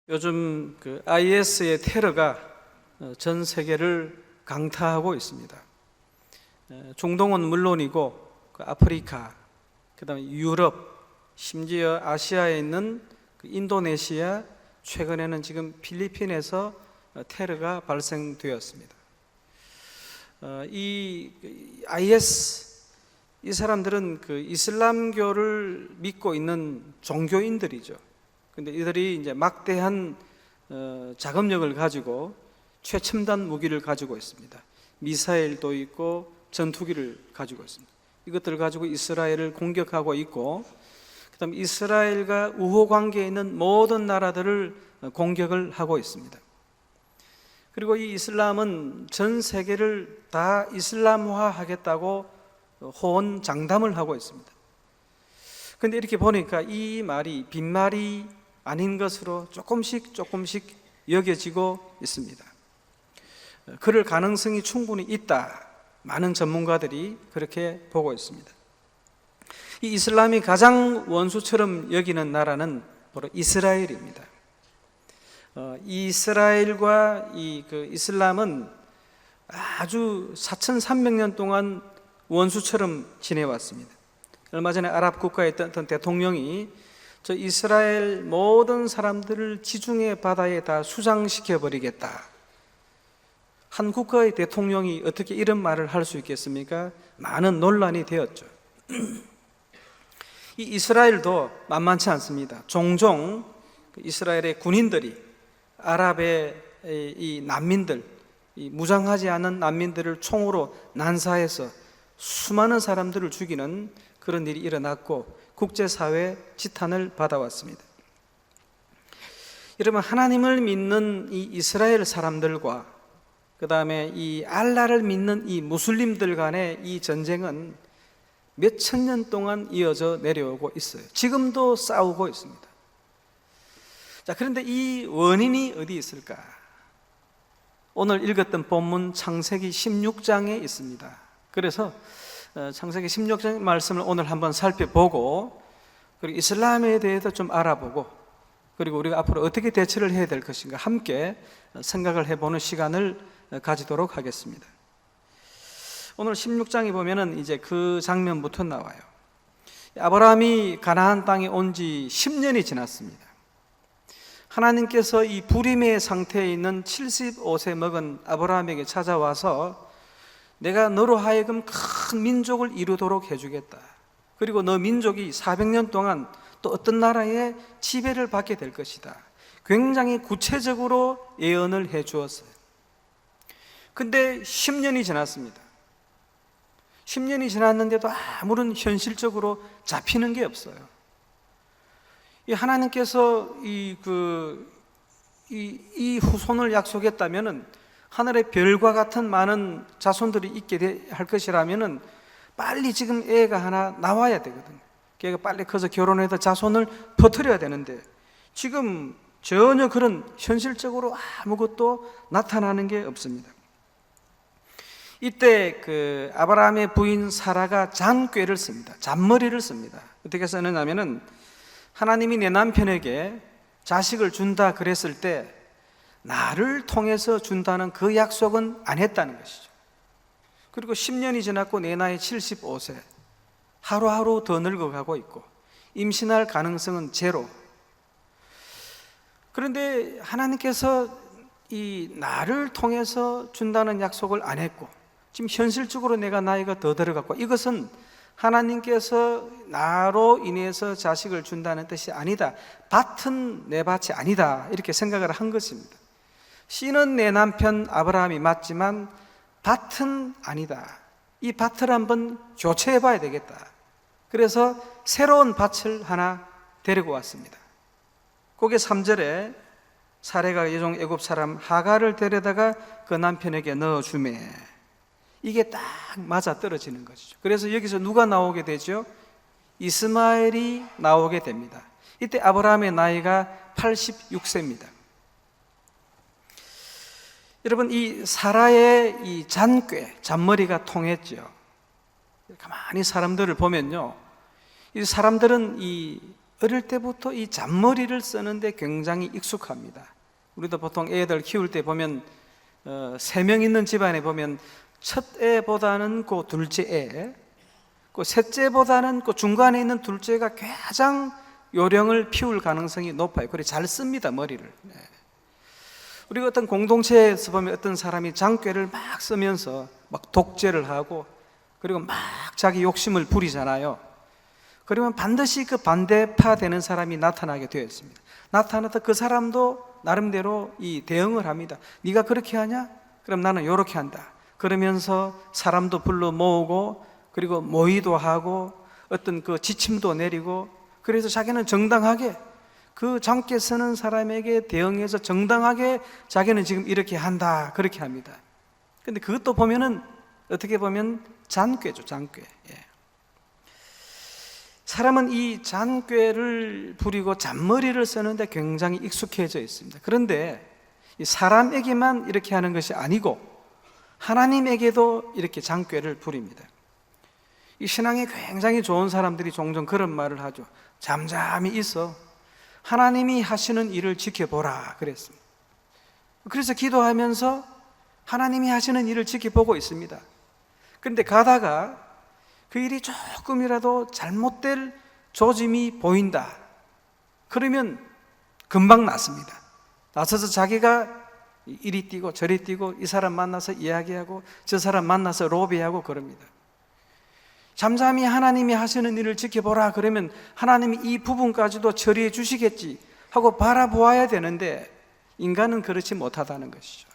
요즘 그 IS의 테러가 전 세계를 강타하고 있습니다. 중동은 물론이고 그 아프리카, 그다음에 유럽, 심지어 아시아에 있는 그 인도네시아, 최근에는 지금 필리핀에서 테러가 발생되었습니다. 이 IS 이 사람들은 그 이슬람교를 믿고 있는 종교인들이죠. 근데 이들이 이제 막대한 자금력을 가지고 최첨단 무기를 가지고 있습니다. 미사일도 있고 전투기를 가지고 있습니다. 이것들을 가지고 이스라엘을 공격하고 있고, 그다음 이스라엘과 우호 관계에 있는 모든 나라들을 공격을 하고 있습니다. 그리고 이 이슬람은 전 세계를 다 이슬람화하겠다고 호언장담을 하고 있습니다. 그런데 이렇게 보니까 이 말이 빈말이 아닌 것으로 조금씩 여겨지고 있습니다. 그럴 가능성이 충분히 있다. 많은 전문가들이 그렇게 보고 있습니다. 이 이슬람이 가장 원수처럼 여기는 나라는 바로 이스라엘입니다. 이스라엘과 이슬람은 아주 4,300년 동안 원수처럼 지내왔습니다. 얼마 전에 아랍 국가에 있던 대통령이 저 이스라엘 모든 사람들을 지중해 바다에 다 수장시켜 버리겠다. 한 국가의 대통령이 어떻게 이런 말을 할 수 있겠습니까? 많은 논란이 되었죠. 이 이스라엘도 만만치 않습니다. 종종 이스라엘의 군인들이 아랍의 이 난민들, 이 무장하지 않은 난민들을 총으로 난사해서 수많은 사람들을 죽이는 그런 일이 일어났고 국제사회 지탄을 받아왔습니다. 여러분, 하나님을 믿는 이 이스라엘 사람들과 그 다음에 이 알라를 믿는 이 무슬림들 간의 이 전쟁은 몇 천 년 동안 이어져 내려오고 있어요. 지금도 싸우고 있습니다. 자, 그런데 이 원인이 어디 있을까? 오늘 읽었던 본문 창세기 16장에 있습니다. 그래서 창세기 16장 말씀을 오늘 한번 살펴보고, 그리고 이슬람에 대해서 좀 알아보고, 그리고 우리가 앞으로 어떻게 대처를 해야 될 것인가 함께 생각을 해보는 시간을 가지도록 하겠습니다. 오늘 16장에 보면은 이제 그 장면부터 나와요. 아브라함이 가나안 땅에 온 지 10년이 지났습니다. 하나님께서 이 불임의 상태에 있는 75세 먹은 아브라함에게 찾아와서 내가 너로 하여금 큰 민족을 이루도록 해주겠다. 그리고 너 민족이 400년 동안 또 어떤 나라의 지배를 받게 될 것이다. 굉장히 구체적으로 예언을 해 주었어요. 근데 10년이 지났습니다. 10년이 지났는데도 아무런 현실적으로 잡히는 게 없어요. 이 하나님께서 이 후손을 약속했다면은 하늘의 별과 같은 많은 자손들이 있게 할 것이라면은 빨리 지금 애가 하나 나와야 되거든요. 걔가 빨리 커서 결혼해서 자손을 퍼뜨려야 되는데 지금 전혀 그런 현실적으로 아무것도 나타나는 게 없습니다. 이때 그 아브라함의 부인 사라가 잔꾀를 씁니다. 잔머리를 씁니다. 어떻게 썼느냐면은 하나님이 내 남편에게 자식을 준다 그랬을 때 나를 통해서 준다는 그 약속은 안 했다는 것이죠. 그리고 10년이 지났고 내 나이 75세, 하루하루 더 늙어가고 있고 임신할 가능성은 제로. 그런데 하나님께서 이 나를 통해서 준다는 약속을 안 했고 지금 현실적으로 내가 나이가 더 들어갔고, 이것은 하나님께서 나로 인해서 자식을 준다는 뜻이 아니다. 밭은 내 밭이 아니다. 이렇게 생각을 한 것입니다. 씨는 내 남편 아브라함이 맞지만 밭은 아니다. 이 밭을 한번 교체해 봐야 되겠다. 그래서 새로운 밭을 하나 데리고 왔습니다. 그게 3절에 사레가 여종 애굽 사람 하갈을 데려다가 그 남편에게 넣어주매, 이게 딱 맞아 떨어지는 것이죠. 그래서 여기서 누가 나오게 되죠? 이스마엘이 나오게 됩니다. 이때 아브라함의 나이가 86세입니다. 여러분, 이 사라의 이 잔머리가 통했죠. 가만히 사람들을 보면요, 이 사람들은 이 어릴 때부터 이 잔머리를 쓰는데 굉장히 익숙합니다. 우리도 보통 애들 키울 때 보면 3명 있는 집안에 보면 첫 애보다는 그 둘째 애, 그 셋째보다는 그 중간에 있는 둘째가 가장 요령을 피울 가능성이 높아요. 그래 잘 씁니다, 머리를. 우리가 어떤 공동체에서 보면 어떤 사람이 장꾀를 막 쓰면서 막 독재를 하고 그리고 막 자기 욕심을 부리잖아요. 그러면 반드시 그 반대파 되는 사람이 나타나게 되어 있습니다. 나타나서 그 사람도 나름대로 이 대응을 합니다. 네가 그렇게 하냐? 그럼 나는 이렇게 한다. 그러면서 사람도 불러 모으고 그리고 모의도 하고 어떤 그 지침도 내리고, 그래서 자기는 정당하게 그 장께 서는 사람에게 대응해서 정당하게 자기는 지금 이렇게 한다, 그렇게 합니다. 근데 그것도 보면은 어떻게 보면 잔꾀죠, 잔꾀. 사람은 이 잔꾀를 부리고 잔머리를 쓰는데 굉장히 익숙해져 있습니다. 그런데 사람에게만 이렇게 하는 것이 아니고 하나님에게도 이렇게 잔꾀를 부립니다. 이 신앙이 굉장히 좋은 사람들이 종종 그런 말을 하죠. 잠잠히 있어 하나님이 하시는 일을 지켜보라 그랬습니다. 그래서 기도하면서 하나님이 하시는 일을 지켜보고 있습니다. 그런데 가다가 그 일이 조금이라도 잘못될 조짐이 보인다. 그러면 금방 났습니다. 나서서 자기가 이리 뛰고 저리 뛰고 이 사람 만나서 이야기하고 저 사람 만나서 로비하고 그럽니다. 잠잠히 하나님이 하시는 일을 지켜보라 그러면 하나님이 이 부분까지도 처리해 주시겠지 하고 바라보아야 되는데 인간은 그렇지 못하다는 것이죠.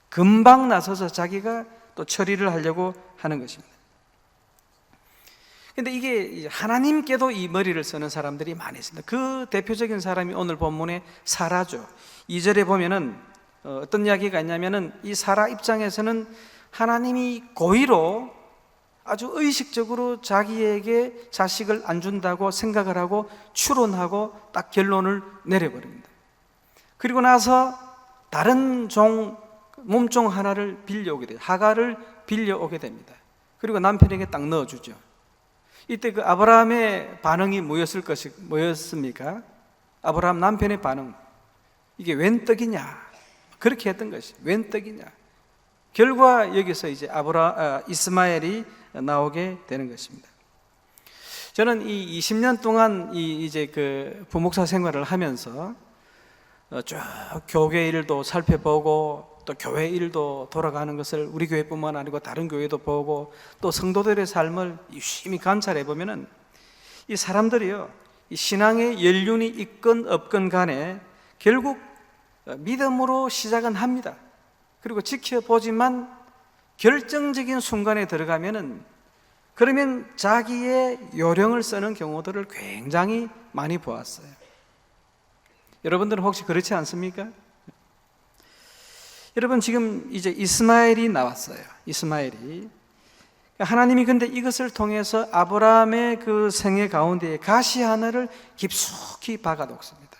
금방 나서서 자기가 또 처리를 하려고 하는 것입니다. 근데 이게 하나님께도 이 머리를 쓰는 사람들이 많이 있습니다. 그 대표적인 사람이 오늘 본문의 사라죠. 2절에 보면은 어떤 이야기가 있냐면은 이 사라 입장에서는 하나님이 고의로 아주 의식적으로 자기에게 자식을 안 준다고 생각을 하고 추론하고 딱 결론을 내려버립니다. 그리고 나서 다른 몸종 하나를 빌려오게 돼요. 하가를 빌려오게 됩니다. 그리고 남편에게 딱 넣어주죠. 이때 그 아브라함의 반응이 뭐였습니까? 아브라함 남편의 반응, 이게 웬 떡이냐, 그렇게 했던 것이 웬 떡이냐. 결과 여기서 이제 이스마엘이 나오게 되는 것입니다. 저는 이 20년 동안 이제 그 부목사 생활을 하면서 쭉 교회 일도 살펴보고 또 교회 일도 돌아가는 것을 우리 교회뿐만 아니고 다른 교회도 보고 또 성도들의 삶을 유심히 관찰해 보면은 이 사람들이요, 이 신앙의 연륜이 있건 없건 간에 결국 믿음으로 시작은 합니다. 그리고 지켜보지만 결정적인 순간에 들어가면은 그러면 자기의 요령을 쓰는 경우들을 굉장히 많이 보았어요. 여러분들은 혹시 그렇지 않습니까? 여러분 지금 이제 이스마엘이 나왔어요. 이스마엘이 하나님이 근데 이것을 통해서 아브라함의 그 생애 가운데에 가시 하나를 깊숙이 박아놓습니다.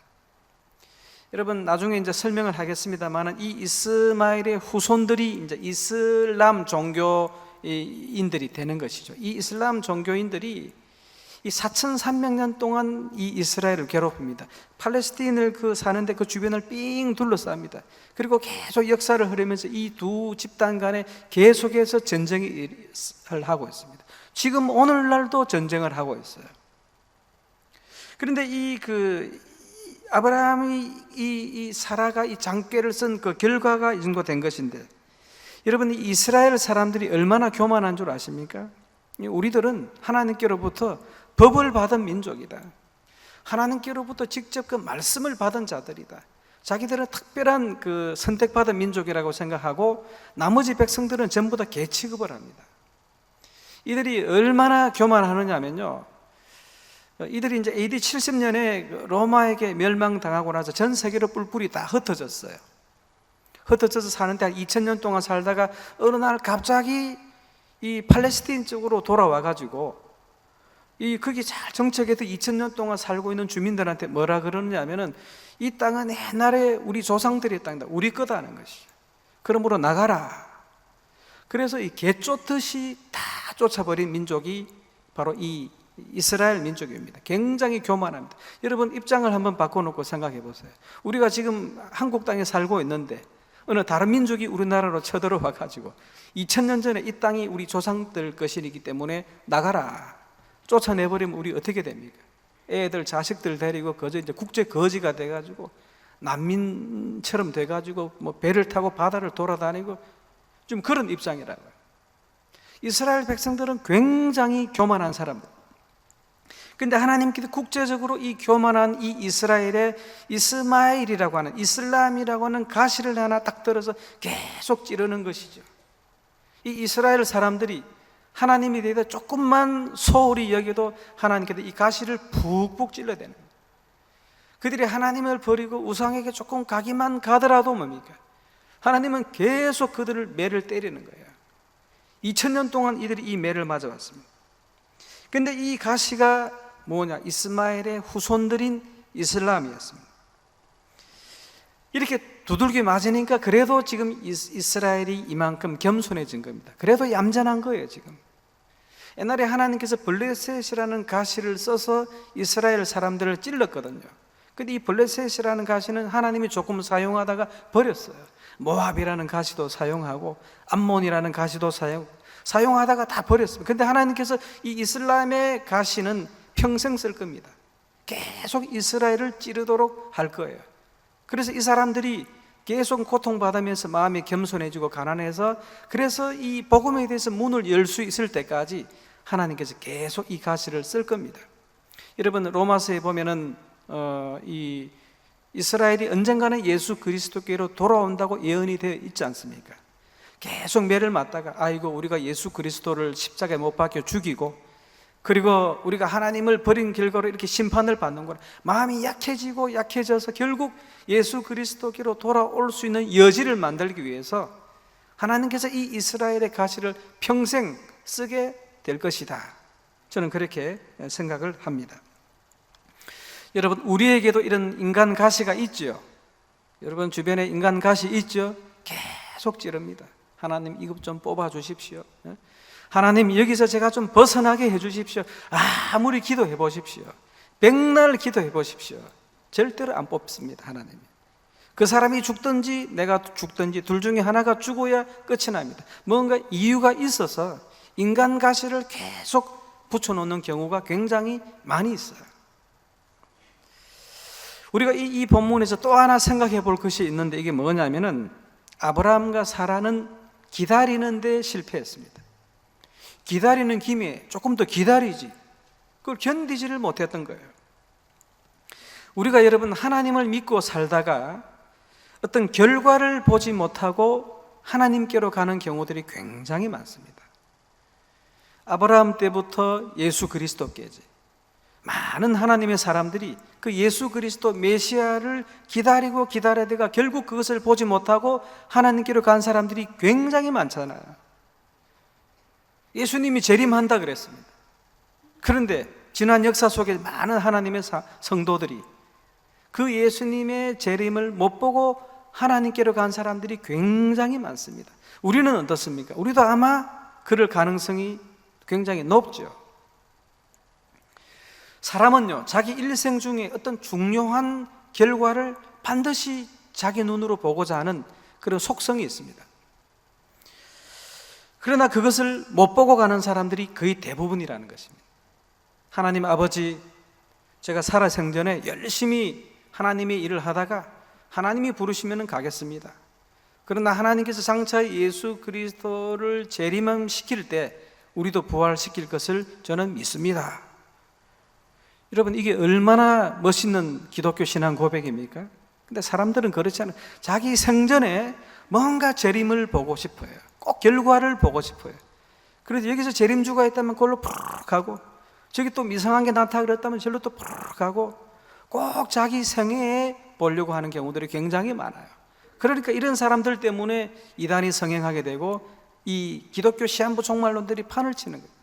여러분 나중에 이제 설명을 하겠습니다만은 이 이스마엘의 후손들이 이제 이슬람 종교인들이 되는 것이죠. 이 이슬람 종교인들이 이 4,300년 동안 이 이스라엘을 괴롭힙니다. 팔레스틴을 사는데 그 주변을 삥 둘러쌉니다. 그리고 계속 역사를 흐르면서 이 두 집단 간에 계속해서 전쟁을 하고 있습니다. 지금 오늘날도 전쟁을 하고 있어요. 그런데 아브라함이 이 사라가 이 장꾀를 쓴 그 결과가 이 정도 된 것인데, 여러분 이스라엘 사람들이 얼마나 교만한 줄 아십니까? 우리들은 하나님께로부터 법을 받은 민족이다. 하나님께로부터 직접 그 말씀을 받은 자들이다. 자기들은 특별한 그 선택받은 민족이라고 생각하고 나머지 백성들은 전부 다 개 취급을 합니다. 이들이 얼마나 교만하느냐면요, 이들이 이제 AD 70년에 로마에게 멸망당하고 나서 전 세계로 뿔뿔이 다 흩어졌어요. 흩어져서 사는데 한 2000년 동안 살다가 어느 날 갑자기 이 팔레스틴 쪽으로 돌아와 가지고 거기 잘 정착해서 2000년 동안 살고 있는 주민들한테 뭐라 그러느냐면은 이 땅은 옛날에 우리 조상들의 땅이다, 우리 거다는 것이죠. 그러므로 나가라. 그래서 이 개 쫓듯이 다 쫓아버린 민족이 바로 이 이스라엘 민족입니다. 굉장히 교만합니다. 여러분 입장을 한번 바꿔놓고 생각해 보세요. 우리가 지금 한국 땅에 살고 있는데 어느 다른 민족이 우리나라로 쳐들어와 가지고 2000년 전에 이 땅이 우리 조상들 것이기 때문에 나가라 쫓아내버리면 우리 어떻게 됩니까? 애들 자식들 데리고 그저 이제 국제 거지가 돼가지고 난민처럼 돼가지고 뭐 배를 타고 바다를 돌아다니고 좀 그런 입장이라고요. 이스라엘 백성들은 굉장히 교만한 사람들. 근데 하나님께서 국제적으로 이 교만한 이 이스라엘의 이스마엘이라고 하는, 이슬람이라고 하는 가시를 하나 딱 들어서 계속 찌르는 것이죠. 이 이스라엘 사람들이 하나님에 대해서 조금만 소홀히 여겨도 하나님께서 이 가시를 푹푹 찔러대는 거예요. 그들이 하나님을 버리고 우상에게 조금 가기만 가더라도 뭡니까? 하나님은 계속 그들을 매를 때리는 거예요. 2000년 동안 이들이 이 매를 맞아왔습니다. 근데 이 가시가 뭐냐? 이스마엘의 후손들인 이슬람이었습니다. 이렇게 두들겨 맞으니까 그래도 지금 이스라엘이 이만큼 겸손해진 겁니다. 그래도 얌전한 거예요 지금. 옛날에 하나님께서 블레셋이라는 가시를 써서 이스라엘 사람들을 찔렀거든요. 근데 이 블레셋이라는 가시는 하나님이 조금 사용하다가 버렸어요. 모압이라는 가시도 사용하고 암몬이라는 가시도 사용하다가 다 버렸습니다. 근데 하나님께서 이 이슬람의 가시는 평생 쓸 겁니다. 계속 이스라엘을 찌르도록 할 거예요. 그래서 이 사람들이 계속 고통받으면서 마음이 겸손해지고 가난해서, 그래서 이 복음에 대해서 문을 열 수 있을 때까지 하나님께서 계속 이 가시를 쓸 겁니다. 여러분 로마서에 보면은 이 이스라엘이 언젠가는 예수 그리스도께로 돌아온다고 예언이 되어 있지 않습니까? 계속 매를 맞다가 아이고 우리가 예수 그리스도를 십자가에 못 박혀 죽이고, 그리고 우리가 하나님을 버린 결과로 이렇게 심판을 받는 거라 마음이 약해지고 약해져서 결국 예수 그리스도께로 돌아올 수 있는 여지를 만들기 위해서 하나님께서 이 이스라엘의 가시를 평생 쓰게 될 것이다. 저는 그렇게 생각을 합니다. 여러분 우리에게도 이런 인간 가시가 있죠. 여러분 주변에 인간 가시 있죠. 계속 찌릅니다. 하나님 이것 좀 뽑아 주십시오. 하나님 여기서 제가 좀 벗어나게 해 주십시오. 아무리 기도해 보십시오. 백날 기도해 보십시오. 절대로 안 뽑습니다. 하나님이. 그 사람이 죽든지 내가 죽든지 둘 중에 하나가 죽어야 끝이 납니다. 뭔가 이유가 있어서 인간 가시를 계속 붙여놓는 경우가 굉장히 많이 있어요. 우리가 이 본문에서 또 하나 생각해 볼 것이 있는데, 이게 뭐냐면은 아브라함과 사라는 기다리는 데 실패했습니다. 기다리는 김에 조금 더 기다리지, 그걸 견디지를 못했던 거예요. 우리가 여러분 하나님을 믿고 살다가 어떤 결과를 보지 못하고 하나님께로 가는 경우들이 굉장히 많습니다. 아브라함 때부터 예수 그리스도께지 많은 하나님의 사람들이 그 예수 그리스도 메시아를 기다리고 기다리다가 결국 그것을 보지 못하고 하나님께로 간 사람들이 굉장히 많잖아요. 예수님이 재림한다 그랬습니다. 그런데 지난 역사 속에 많은 하나님의 성도들이 그 예수님의 재림을 못 보고 하나님께로 간 사람들이 굉장히 많습니다. 우리는 어떻습니까? 우리도 아마 그럴 가능성이 굉장히 높죠. 사람은요, 자기 일생 중에 어떤 중요한 결과를 반드시 자기 눈으로 보고자 하는 그런 속성이 있습니다. 그러나 그것을 못 보고 가는 사람들이 거의 대부분이라는 것입니다. 하나님 아버지, 제가 살아생전에 열심히 하나님의 일을 하다가 하나님이 부르시면 가겠습니다. 그러나 하나님께서 장차 예수 그리스도를 재림시킬 때 우리도 부활시킬 것을 저는 믿습니다. 여러분 이게 얼마나 멋있는 기독교 신앙 고백입니까? 근데 사람들은 그렇지 않아요. 자기 생전에 뭔가 재림을 보고 싶어요. 꼭 결과를 보고 싶어요. 그래서 여기서 재림주가 있다면 그걸로 푸르르 가고, 저기 또 이상한 게 나타나 그랬다면 절로 또 푸르르 가고, 꼭 자기 생애에 보려고 하는 경우들이 굉장히 많아요. 그러니까 이런 사람들 때문에 이단이 성행하게 되고 이 기독교 시한부 종말론들이 판을 치는 거예요.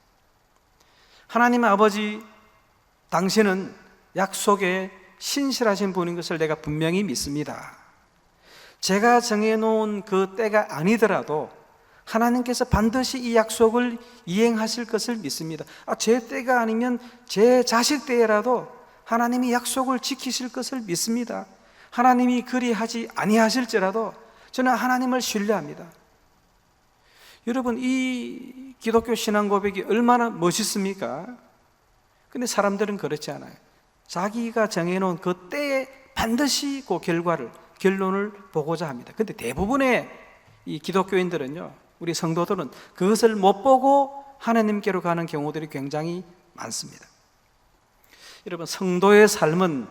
하나님 아버지, 당신은 약속에 신실하신 분인 것을 내가 분명히 믿습니다. 제가 정해놓은 그 때가 아니더라도 하나님께서 반드시 이 약속을 이행하실 것을 믿습니다. 제 때가 아니면 제 자식 때라도 하나님이 약속을 지키실 것을 믿습니다. 하나님이 그리하지 아니하실지라도 저는 하나님을 신뢰합니다. 여러분, 이 기독교 신앙 고백이 얼마나 멋있습니까? 근데 사람들은 그렇지 않아요. 자기가 정해놓은 그 때에 반드시 그 결론을 보고자 합니다. 근데 대부분의 이 기독교인들은요, 우리 성도들은 그것을 못 보고 하나님께로 가는 경우들이 굉장히 많습니다. 여러분, 성도의 삶은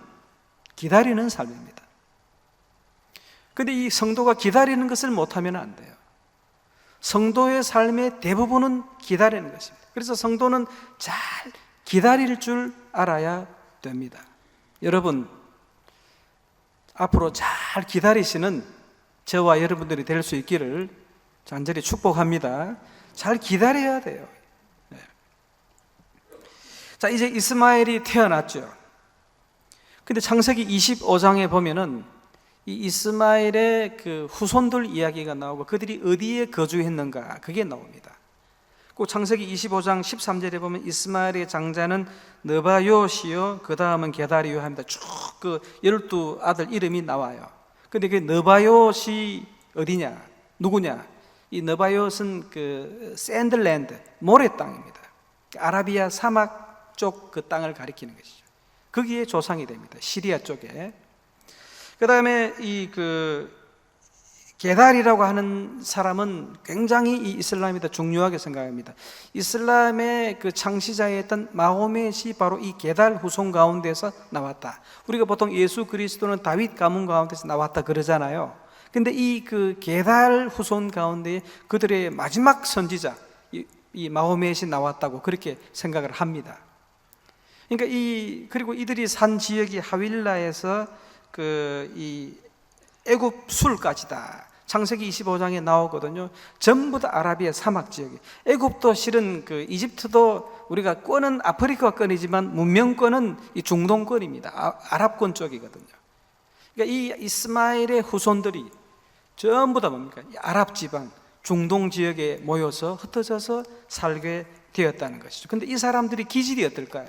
기다리는 삶입니다. 근데 이 성도가 기다리는 것을 못하면 안 돼요. 성도의 삶의 대부분은 기다리는 것입니다. 그래서 성도는 잘 기다릴 줄 알아야 됩니다. 여러분, 앞으로 잘 기다리시는 저와 여러분들이 될 수 있기를 간절히 축복합니다. 잘 기다려야 돼요. 네. 자, 이제 이스마엘이 태어났죠. 근데 창세기 25장에 보면은 이 이스마엘의 그 후손들 이야기가 나오고 그들이 어디에 거주했는가 그게 나옵니다. 그 창세기 25장 13절에 보면 이스마엘의 장자는 느바요시요, 그 다음은 게다리요 합니다. 쭉 그 12아들 이름이 나와요. 근데 그 느바요시 어디냐? 누구냐? 이 느바요스는 그 샌들랜드, 모래 땅입니다. 아라비아 사막 쪽 그 땅을 가리키는 것이죠. 거기에 조상이 됩니다. 시리아 쪽에. 그 다음에 이 게달이라고 하는 사람은 굉장히 이 이슬람에다 중요하게 생각합니다. 이슬람의 그 창시자였던 마호멧이 바로 이 게달 후손 가운데서 나왔다. 우리가 보통 예수 그리스도는 다윗 가문 가운데서 나왔다 그러잖아요. 근데 이 그 게달 후손 가운데 그들의 마지막 선지자 이 마호멧이 나왔다고 그렇게 생각을 합니다. 그러니까 그리고 이들이 산 지역이 하윌라에서 이 애굽 술까지다. 창세기 25장에 나오거든요. 전부 다 아라비아 사막 지역이. 애굽도 실은 그 이집트도 우리가 권은 아프리카권이지만 문명권은 이 중동권입니다. 아랍권 쪽이거든요. 그러니까 이 이스마엘의 후손들이 전부 다 뭡니까? 이 아랍 지방, 중동 지역에 모여서 흩어져서 살게 되었다는 것이죠. 근데 이 사람들이 기질이 어떨까요?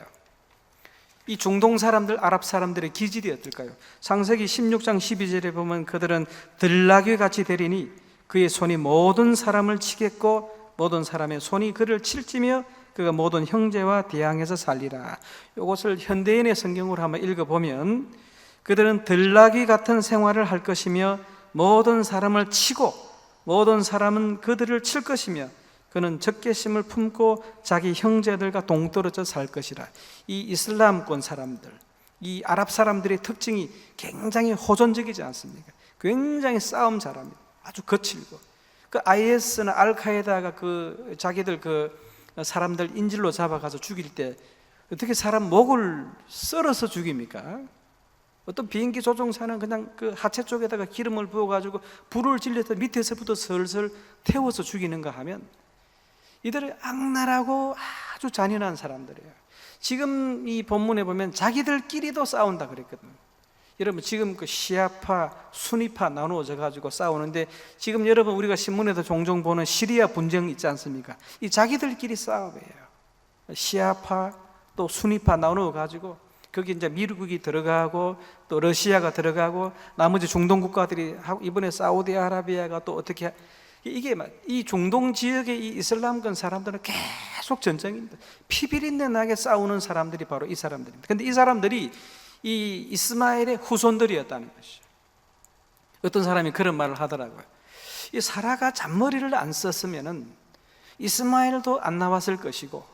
이 중동 사람들, 아랍 사람들의 기질이 어떨까요? 창세기 16장 12절에 보면 그들은 들나귀 같이 되리니 그의 손이 모든 사람을 치겠고 모든 사람의 손이 그를 칠지며 그가 모든 형제와 대항해서 살리라. 이것을 현대인의 성경으로 한번 읽어보면 그들은 들나귀 같은 생활을 할 것이며 모든 사람을 치고 모든 사람은 그들을 칠 것이며 그는 적개심을 품고 자기 형제들과 동떨어져 살 것이라. 이 이슬람권 사람들, 이 아랍 사람들의 특징이 굉장히 호전적이지 않습니까? 굉장히 싸움 잘합니다. 아주 거칠고. 그 IS나 알카에다가 그 자기들 그 사람들 인질로 잡아가서 죽일 때 어떻게 사람 목을 썰어서 죽입니까? 어떤 비행기 조종사는 그냥 그 하체 쪽에다가 기름을 부어가지고 불을 질려서 밑에서부터 슬슬 태워서 죽이는가 하면 이들은 악랄하고 아주 잔인한 사람들이에요. 지금 이 본문에 보면 자기들끼리도 싸운다 그랬거든요. 여러분, 지금 그 시아파, 수니파 나누어져 가지고 싸우는데 지금 여러분 우리가 신문에도 종종 보는 시리아 분쟁 있지 않습니까? 이 자기들끼리 싸움이에요. 시아파 또 수니파 나누어 가지고 거기 이제 미국이 들어가고 또 러시아가 들어가고 나머지 중동 국가들이 하고 이번에 사우디아라비아가 또 어떻게 이게 이 중동 지역의 이 이슬람권 사람들은 계속 전쟁입니다. 피비린내 나게 싸우는 사람들이 바로 이 사람들입니다. 그런데 이 사람들이 이 이스마엘의 후손들이었다는 것이죠. 어떤 사람이 그런 말을 하더라고요. 이 사라가 잔머리를 안 썼으면은 이스마엘도 안 나왔을 것이고,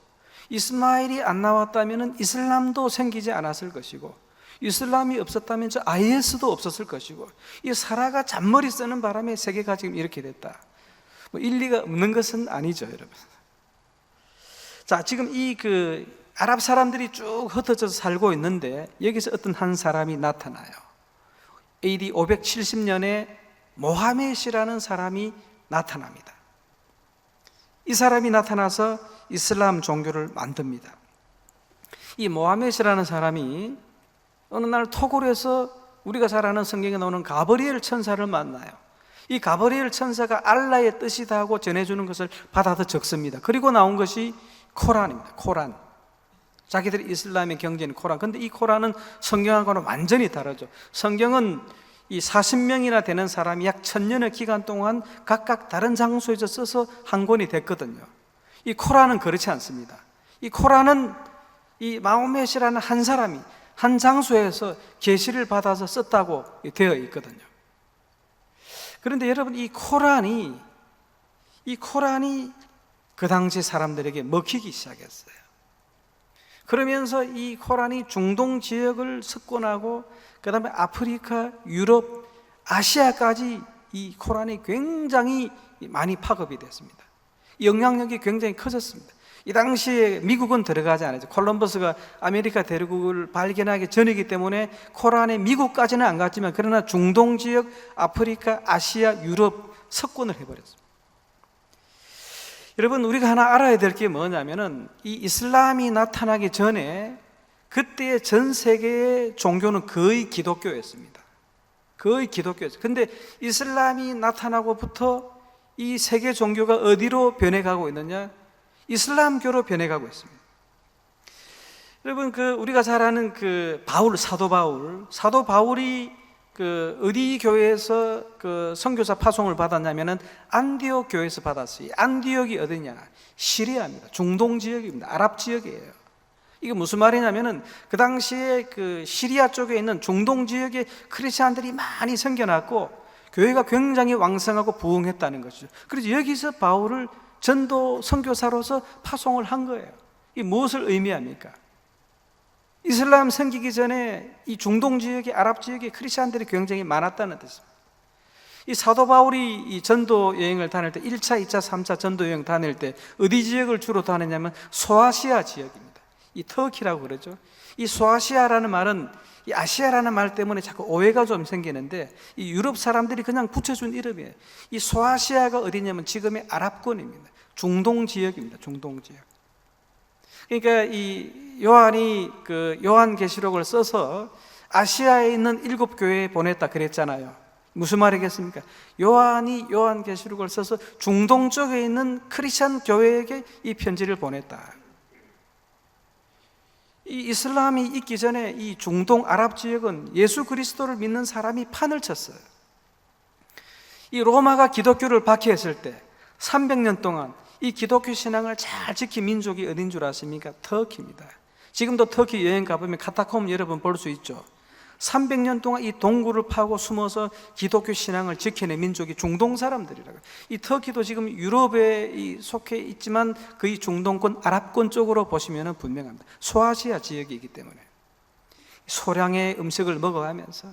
이스마엘이 안 나왔다면은 이슬람도 생기지 않았을 것이고, 이슬람이 없었다면 저 IS도 없었을 것이고, 이 사라가 잔머리 쓰는 바람에 세계가 지금 이렇게 됐다. 뭐 일리가 없는 것은 아니죠, 여러분. 자, 지금 이 아랍 사람들이 쭉 흩어져서 살고 있는데 여기서 어떤 한 사람이 나타나요. AD 570년에 모하멧이라는 사람이 나타납니다. 이 사람이 나타나서 이슬람 종교를 만듭니다. 이 모하멧이라는 사람이 어느 날 토굴에서 우리가 잘 아는 성경에 나오는 가브리엘 천사를 만나요. 이 가브리엘 천사가 알라의 뜻이다 하고 전해주는 것을 받아서 적습니다. 그리고 나온 것이 코란입니다. 코란. 자기들이 이슬람의 경제는 코란. 근데 이 코란은 성경하고는 완전히 다르죠. 성경은 이 40명이나 되는 사람이 약 1000년의 기간 동안 각각 다른 장소에서 써서 한 권이 됐거든요. 이 코란은 그렇지 않습니다. 이 코란은 이 마호멧이라는 한 사람이 한 장소에서 계시를 받아서 썼다고 되어 있거든요. 그런데 여러분, 이 코란이 그 당시 사람들에게 먹히기 시작했어요. 그러면서 이 코란이 중동 지역을 석권하고 그 다음에 아프리카, 유럽, 아시아까지 이 코란이 굉장히 많이 파급이 됐습니다. 영향력이 굉장히 커졌습니다. 이 당시에 미국은 들어가지 않았죠. 콜럼버스가 아메리카 대륙을 발견하기 전이기 때문에 코란에 미국까지는 안 갔지만 그러나 중동 지역, 아프리카, 아시아, 유럽 석권을 해버렸습니다. 여러분, 우리가 하나 알아야 될 게 뭐냐면은 이 이슬람이 나타나기 전에 그때의 전 세계의 종교는 거의 기독교였습니다. 거의 기독교였어요. 근데 이슬람이 나타나고부터 이 세계 종교가 어디로 변해가고 있느냐? 이슬람교로 변해가고 있습니다. 여러분, 우리가 잘 아는 사도 바울이 어디 교회에서 선교사 파송을 받았냐면은 안디옥 교회에서 받았어요. 안디옥이 어디냐? 시리아입니다. 중동 지역입니다. 아랍 지역이에요. 이게 무슨 말이냐면은 그 당시에 시리아 쪽에 있는 중동 지역에 크리스찬들이 많이 생겨났고 교회가 굉장히 왕성하고 부흥했다는 것이죠. 그래서 여기서 바울을 전도 선교사로서 파송을 한 거예요. 이게 무엇을 의미합니까? 이슬람 생기기 전에 이 중동 지역의 아랍 지역에 크리스찬들이 굉장히 많았다는 뜻입니다. 이 사도 바울이 이 전도 여행을 다닐 때 1차, 2차, 3차 전도 여행 다닐 때 어디 지역을 주로 다녔냐면 소아시아 지역입니다. 이 터키라고 그러죠. 이 소아시아라는 말은 이 아시아라는 말 때문에 자꾸 오해가 좀 생기는데 이 유럽 사람들이 그냥 붙여준 이름이에요. 이 소아시아가 어디냐면 지금의 아랍권입니다. 중동 지역입니다. 중동 지역. 그러니까 이 요한이 요한계시록을 써서 아시아에 있는 7교회에 보냈다 그랬잖아요. 무슨 말이겠습니까? 요한이 요한계시록을 써서 중동 쪽에 있는 크리스천 교회에게 이 편지를 보냈다. 이 이슬람이 있기 전에 이 중동 아랍 지역은 예수 그리스도를 믿는 사람이 판을 쳤어요. 이 로마가 기독교를 박해했을 때 300년 동안 이 기독교 신앙을 잘 지킨 민족이 어딘 줄 아십니까? 터키입니다. 지금도 터키 여행 가보면 카타콤 여러분 볼 수 있죠. 300년 동안 이 동굴을 파고 숨어서 기독교 신앙을 지켜낸 민족이 중동 사람들이라고. 이 터키도 지금 유럽에 속해 있지만 거의 중동권, 아랍권 쪽으로 보시면 분명합니다. 소아시아 지역이기 때문에 소량의 음식을 먹어가면서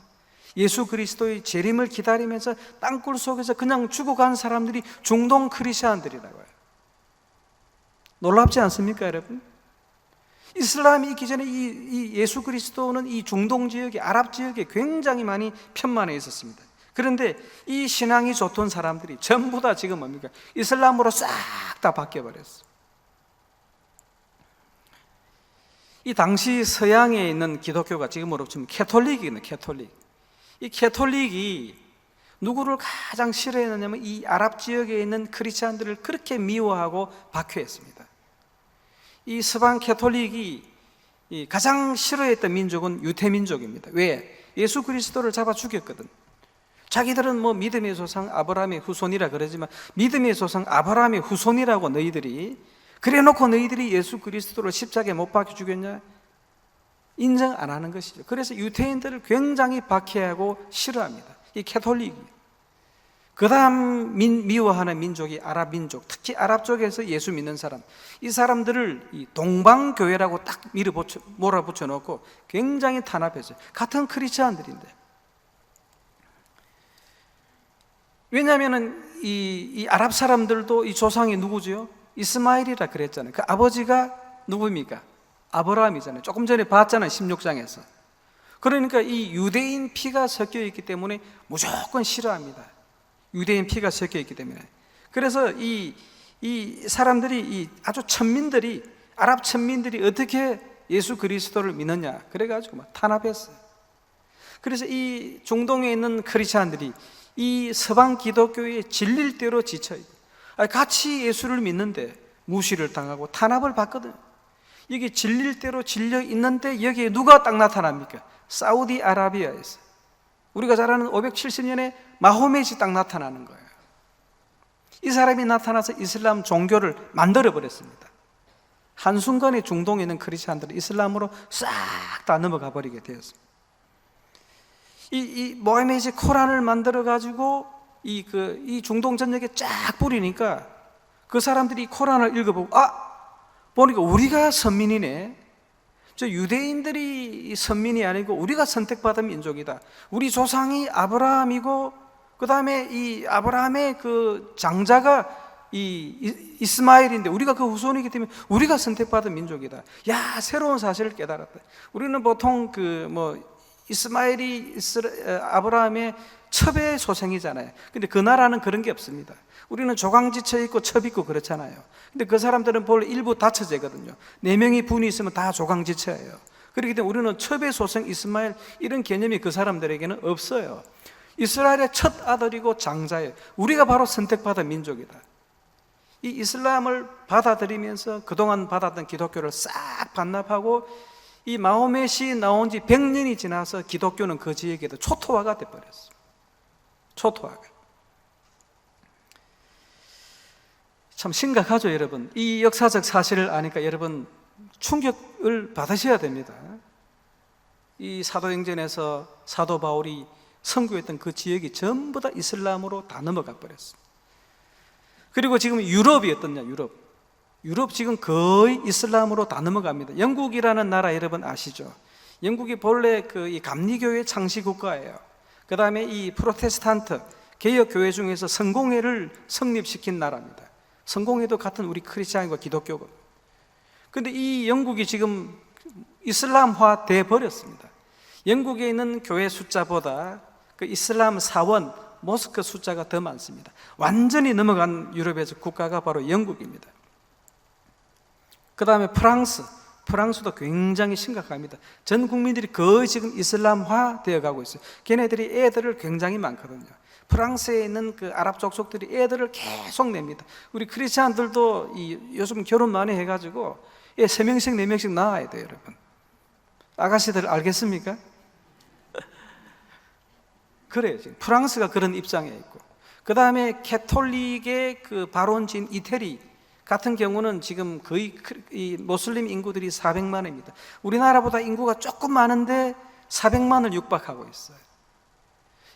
예수 그리스도의 재림을 기다리면서 땅굴 속에서 그냥 죽어간 사람들이 중동 크리스천들이라고 해요. 놀랍지 않습니까, 여러분? 이슬람이 있기 전에 이 예수 그리스도는 이 중동 지역에, 아랍 지역에 굉장히 많이 편만해 있었습니다. 그런데 이 신앙이 좋던 사람들이 전부 다 지금 뭡니까? 이슬람으로 싹 다 바뀌어버렸어요. 이 당시 서양에 있는 기독교가 지금으로 치면 캐톨릭이거든요. 캐톨릭. 이 캐톨릭이 누구를 가장 싫어했느냐면 이 아랍 지역에 있는 크리스찬들을 그렇게 미워하고 박해했습니다. 이 서방 캐톨릭이 가장 싫어했던 민족은 유대민족입니다. 왜? 예수 그리스도를 잡아 죽였거든. 자기들은 뭐 믿음의 조상 아브라함의 후손이라 그러지만 믿음의 조상 아브라함의 후손이라고 너희들이 그래놓고 너희들이 예수 그리스도를 십자가에 못 박혀 죽였냐? 인정 안 하는 것이죠. 그래서 유대인들을 굉장히 박해하고 싫어합니다. 이 캐톨릭이. 그 다음 미워하는 민족이 아랍 민족, 특히 아랍 쪽에서 예수 믿는 사람, 이 사람들을 이 동방교회라고 딱 몰아붙여 놓고 굉장히 탄압했어요. 같은 크리스찬들인데. 왜냐하면 이 아랍 사람들도 이 조상이 누구죠? 이스마일이라 그랬잖아요. 그 아버지가 누구입니까? 아브라함이잖아요. 조금 전에 봤잖아요. 16장에서. 그러니까 이 유대인 피가 섞여 있기 때문에 무조건 싫어합니다. 유대인 피가 섞여 있기 때문에. 그래서 이 사람들이, 이 아주 천민들이, 아랍 천민들이 어떻게 예수 그리스도를 믿느냐, 그래가지고 막 탄압했어요. 그래서 이 중동에 있는 크리스찬들이 이 서방 기독교의 진릴 대로 지쳐있고, 같이 예수를 믿는데 무시를 당하고 탄압을 받거든요. 여기 진릴 대로 질려 있는데 여기에 누가 딱 나타납니까? 사우디아라비아에서 우리가 잘 아는 570년에 마호멧이 딱 나타나는 거예요. 이 사람이 나타나서 이슬람 종교를 만들어 버렸습니다. 한순간에 중동에 있는 크리스찬들은 이슬람으로 싹 다 넘어가 버리게 되었습니다. 이 모하메드이 코란을 만들어 가지고 이 중동 전역에 쫙 뿌리니까 그 사람들이 코란을 읽어보고 보니까 우리가 선민이네. 저 유대인들이 선민이 아니고 우리가 선택받은 민족이다. 우리 조상이 아브라함이고 그 다음에 이 아브라함의 그 장자가 이스마엘인데 우리가 그 후손이기 때문에 우리가 선택받은 민족이다. 야, 새로운 사실을 깨달았다. 우리는 보통 이스마엘이 아브라함의 첩의 소생이잖아요. 근데 그 나라는 그런 게 없습니다. 우리는 조강지처 있고 첩 있고 그렇잖아요. 근데 그 사람들은 본래 일부 다처제거든요. 4명이 분이 있으면 다 조강지처예요. 그렇기 때문에 우리는 첩의 소생 이스마엘 이런 개념이 그 사람들에게는 없어요. 이스라엘의 첫 아들이고 장자예요. 우리가 바로 선택받은 민족이다. 이 이슬람을 받아들이면서 그동안 받았던 기독교를 싹 반납하고 이 마호멧이 나온 지 100년이 지나서 기독교는 그 지역에도 초토화가 돼버렸어요. 초토화가. 참 심각하죠, 여러분. 이 역사적 사실을 아니까 여러분 충격을 받으셔야 됩니다. 이 사도행전에서 사도 바울이 선교했던 그 지역이 전부 다 이슬람으로 다 넘어가 버렸습니다. 그리고 지금 유럽이 어떻냐, 유럽 지금 거의 이슬람으로 다 넘어갑니다. 영국이라는 나라 여러분 아시죠? 영국이 본래 이 감리교회 창시 국가예요. 그 다음에 이 프로테스탄트 개혁교회 중에서 성공회를 성립시킨 나라입니다. 성공회도 같은 우리 크리스찬과 기독교고. 그런데 이 영국이 지금 이슬람화 돼 버렸습니다. 영국에 있는 교회 숫자보다 그 이슬람 사원 모스크 숫자가 더 많습니다. 완전히 넘어간 유럽에서 국가가 바로 영국입니다. 그 다음에 프랑스도 굉장히 심각합니다. 전 국민들이 거의 지금 이슬람화 되어 가고 있어요. 걔네들이 애들을 굉장히 많거든요. 프랑스에 있는 그 아랍 족속들이 애들을 계속 냅니다. 우리 크리스찬들도 요즘 결혼 많이 해가지고 애 3명씩 4명씩 낳아야 돼요, 여러분. 아가씨들 알겠습니까? 그래요. 지금 프랑스가 그런 입장에 있고, 그 다음에 캐톨릭의 그 바론진 이태리 같은 경우는 지금 거의 이 모슬림 인구들이 400만입니다. 우리나라보다 인구가 조금 많은데 400만을 육박하고 있어요.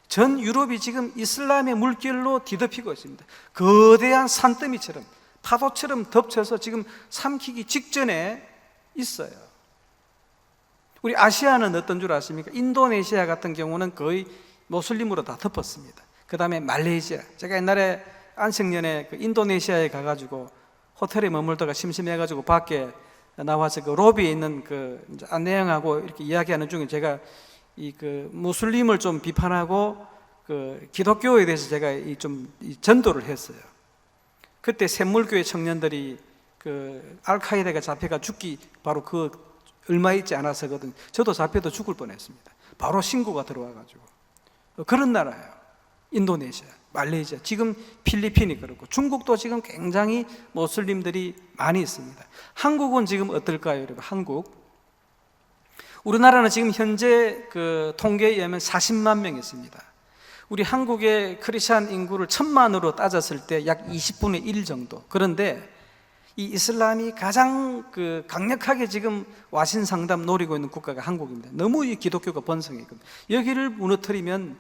전 유럽이 지금 이슬람의 물결로 뒤덮이고 있습니다. 거대한 산더미처럼 파도처럼 덮쳐서 지금 삼키기 직전에 있어요. 우리 아시아는 어떤 줄 아십니까? 인도네시아 같은 경우는 거의 모슬림으로 다 덮었습니다. 그 다음에 말레이시아. 제가 옛날에 안식년에 그 인도네시아에 가가지고 호텔에 머물다가 심심해가지고 밖에 나와서 그 로비에 있는 그 안내양하고 이렇게 이야기하는 중에 제가 그 무슬림을 좀 비판하고 그 기독교에 대해서 제가 좀 전도를 했어요. 그때 샘물교회 청년들이 그 알카에다가 잡혀가 죽기 바로 그 얼마 있지 않아서거든. 저도 잡혀도 죽을 뻔했습니다. 바로 신고가 들어와가지고. 그런 나라예요. 인도네시아, 말레이시아, 지금 필리핀이 그렇고 중국도 지금 굉장히 모슬림들이 많이 있습니다. 한국은 지금 어떨까요, 여러분? 한국 우리나라는 지금 현재 그 통계에 의하면 40만 명 있습니다. 우리 한국의 크리스찬 인구를 1000만으로 따졌을 때 약 20분의 1 정도. 그런데 이 이슬람이 가장 그 강력하게 지금 와신 상담 노리고 있는 국가가 한국입니다. 너무 이 기독교가 번성했거든요. 여기를 무너뜨리면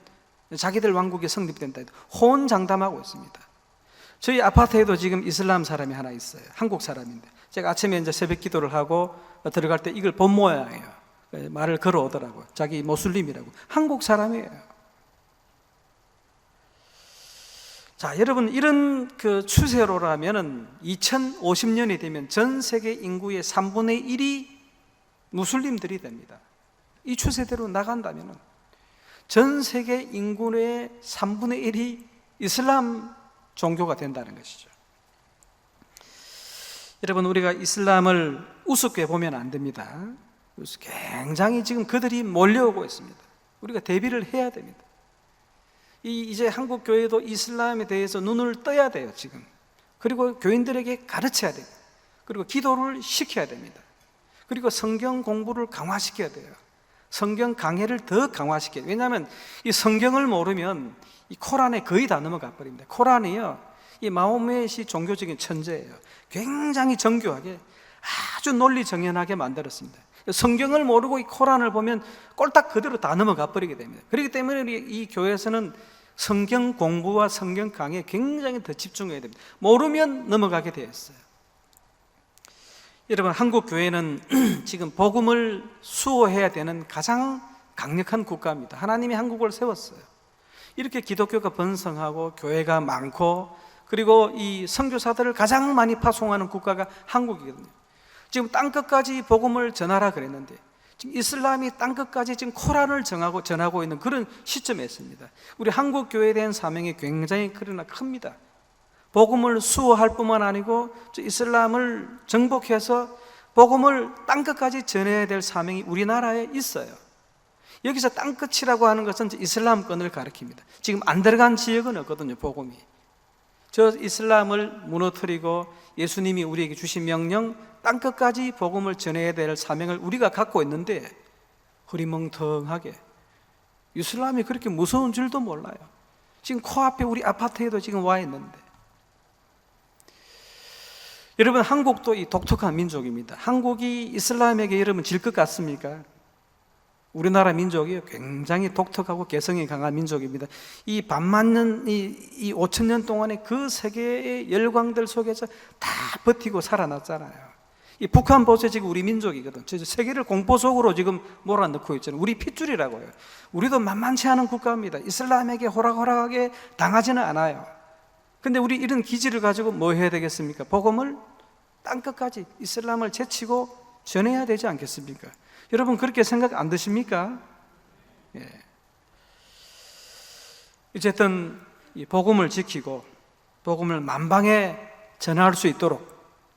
자기들 왕국이 성립된다 해도 호언장담하고 있습니다. 저희 아파트에도 지금 이슬람 사람이 하나 있어요. 한국 사람인데 제가 아침에 이제 새벽 기도를 하고 들어갈 때 이걸 본 모양이에요. 말을 걸어오더라고요. 자기 모슬림이라고. 한국 사람이에요. 자, 여러분, 이런 그 추세로라면은 2050년이 되면 전 세계 인구의 3분의 1이 무슬림들이 됩니다. 이 추세대로 나간다면은 전 세계 인구의 3분의 1이 이슬람 종교가 된다는 것이죠. 여러분, 우리가 이슬람을 우습게 보면 안 됩니다. 굉장히 지금 그들이 몰려오고 있습니다. 우리가 대비를 해야 됩니다. 이제 한국 교회도 이슬람에 대해서 눈을 떠야 돼요, 지금. 그리고 교인들에게 가르쳐야 돼요. 그리고 기도를 시켜야 됩니다. 그리고 성경 공부를 강화시켜야 돼요. 성경 강해를 더 강화시켜야 돼요. 왜냐하면 이 성경을 모르면 이 코란에 거의 다 넘어가 버립니다. 코란이요, 이 마호메트이 종교적인 천재예요. 굉장히 정교하게 아주 논리정연하게 만들었습니다. 성경을 모르고 이 코란을 보면 꼴딱 그대로 다 넘어가 버리게 됩니다. 그렇기 때문에 이 교회에서는 성경 공부와 성경 강의에 굉장히 더 집중해야 됩니다. 모르면 넘어가게 되어 있어요. 여러분, 한국 교회는 지금 복음을 수호해야 되는 가장 강력한 국가입니다. 하나님이 한국을 세웠어요. 이렇게 기독교가 번성하고 교회가 많고 그리고 이 선교사들을 가장 많이 파송하는 국가가 한국이거든요. 지금 땅끝까지 복음을 전하라 그랬는데 지금 이슬람이 땅끝까지 지금 코란을 전하고 있는 그런 시점에 있습니다. 우리 한국 교회에 대한 사명이 굉장히 그러나 큽니다. 복음을 수호할 뿐만 아니고 이슬람을 정복해서 복음을 땅끝까지 전해야 될 사명이 우리나라에 있어요. 여기서 땅끝이라고 하는 것은 이슬람권을 가리킵니다. 지금 안 들어간 지역은 없거든요, 복음이. 저 이슬람을 무너뜨리고 예수님이 우리에게 주신 명령, 땅끝까지 복음을 전해야 될 사명을 우리가 갖고 있는데 흐리멍텅하게 이슬람이 그렇게 무서운 줄도 몰라요. 지금 코앞에 우리 아파트에도 지금 와 있는데. 여러분, 한국도 이 독특한 민족입니다. 한국이 이슬람에게 여러분 질 것 같습니까? 우리나라 민족이 굉장히 독특하고 개성이 강한 민족입니다. 이 반만년, 이 5,000년 동안의 그 세계의 열광들 속에서 다 버티고 살아났잖아요. 이 북한 보세요. 지금 우리 민족이거든. 세계를 공포 속으로 지금 몰아넣고 있잖아요. 우리 핏줄이라고요. 우리도 만만치 않은 국가입니다. 이슬람에게 호락호락하게 당하지는 않아요. 근데 우리 이런 기질을 가지고 뭐 해야 되겠습니까? 복음을 땅끝까지 이슬람을 제치고 전해야 되지 않겠습니까? 여러분, 그렇게 생각 안 드십니까? 예. 어쨌든 이 복음을 지키고 복음을 만방에 전할 수 있도록,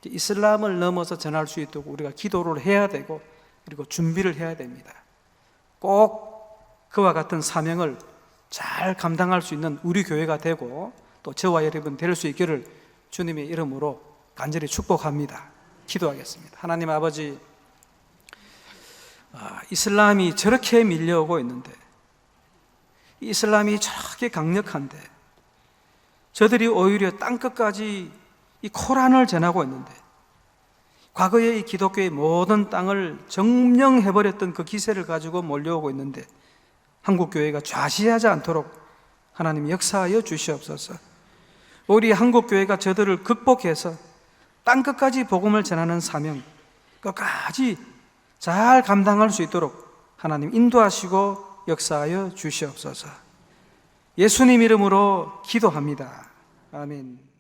이슬람을 넘어서 전할 수 있도록 우리가 기도를 해야 되고 그리고 준비를 해야 됩니다. 꼭 그와 같은 사명을 잘 감당할 수 있는 우리 교회가 되고 또 저와 여러분 될 수 있기를 주님의 이름으로 간절히 축복합니다. 기도하겠습니다. 하나님 아버지, 이슬람이 저렇게 밀려오고 있는데, 이슬람이 저렇게 강력한데 저들이 오히려 땅끝까지 이 코란을 전하고 있는데, 과거에 이 기독교의 모든 땅을 점령해버렸던 그 기세를 가지고 몰려오고 있는데 한국교회가 좌시하지 않도록 하나님 역사하여 주시옵소서. 우리 한국교회가 저들을 극복해서 땅끝까지 복음을 전하는 사명 끝까지 잘 감당할 수 있도록 하나님 인도하시고 역사하여 주시옵소서. 예수님 이름으로 기도합니다. 아멘.